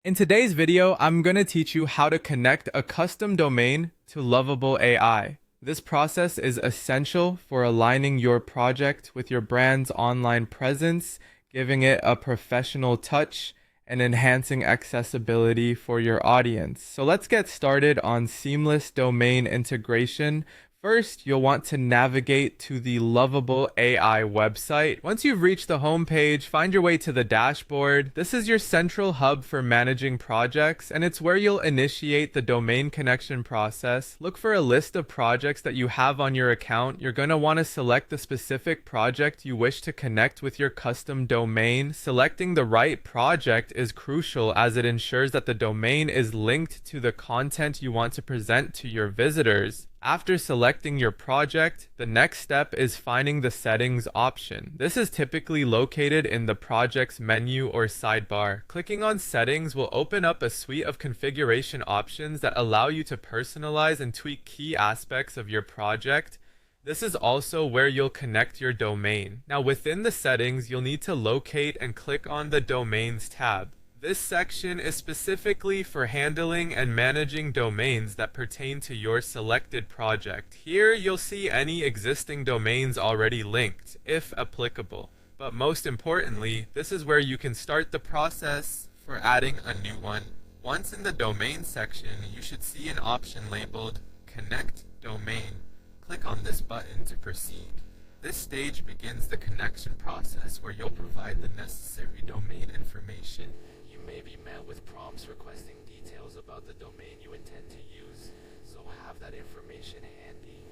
In today's video, I'm going to teach you how to connect a custom domain to Lovable AI. This process is essential for aligning your project with your brand's online presence, giving it a professional touch, and enhancing accessibility for your audience. So let's get started on seamless domain integration. First, you'll want to navigate to the Lovable AI website. Once you've reached the home page, find your way to the dashboard. This is your central hub for managing projects, and it's where you'll initiate the domain connection process. Look for a list of projects that you have on your account. You're going to want to select the specific project you wish to connect with your custom domain. Selecting the right project is crucial as it ensures that the domain is linked to the content you want to present to your visitors. After selecting your project, the next step is finding the settings option. This is typically located in the project's menu or sidebar. Clicking on settings will open up a suite of configuration options that allow you to personalize and tweak key aspects of your project. This is also where you'll connect your domain. Now within the settings, you'll need to locate and click on the Domains tab. This section is specifically for handling and managing domains that pertain to your selected project. Here you'll see any existing domains already linked, if applicable. But most importantly, this is where you can start the process for adding a new one. Once in the domain section, you should see an option labeled Connect Domain. Click on this button to proceed. This stage begins the connection process where you'll provide the necessary domain information. You may be met with prompts requesting details about the domain you intend to use, so have that information handy.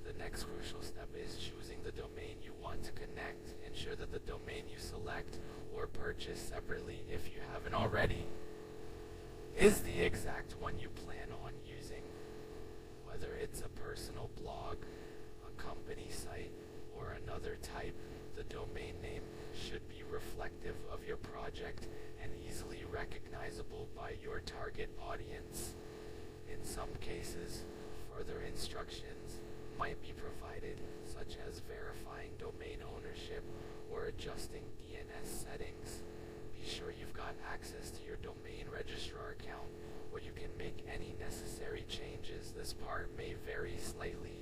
The next crucial step is choosing the domain you want to connect. Ensure that the domain you select or purchase separately, if you haven't already, is the exact one you plan on using. Whether it's a personal blog, a company site, or another type, the domain name should be reflective of your project and easily recognizable by your target audience. In some cases, further instructions might be provided, such as verifying domain ownership or adjusting DNS settings. Be sure you've got access to your domain registrar account, where you can make any necessary changes. This part may vary slightly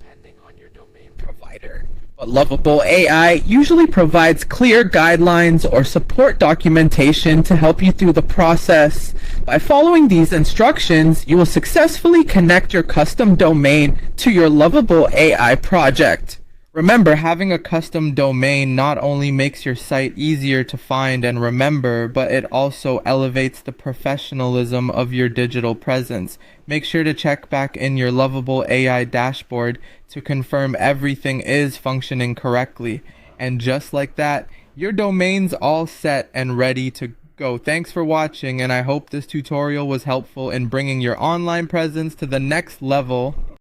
depending on your domain provider. But Lovable AI usually provides clear guidelines or support documentation to help you through the process. By following these instructions, you will successfully connect your custom domain to your Lovable AI project. Remember, having a custom domain not only makes your site easier to find and remember, but it also elevates the professionalism of your digital presence. Make sure to check back in your Lovable AI dashboard to confirm everything is functioning correctly. And just like that, your domain's all set and ready to go. Thanks for watching, and I hope this tutorial was helpful in bringing your online presence to the next level.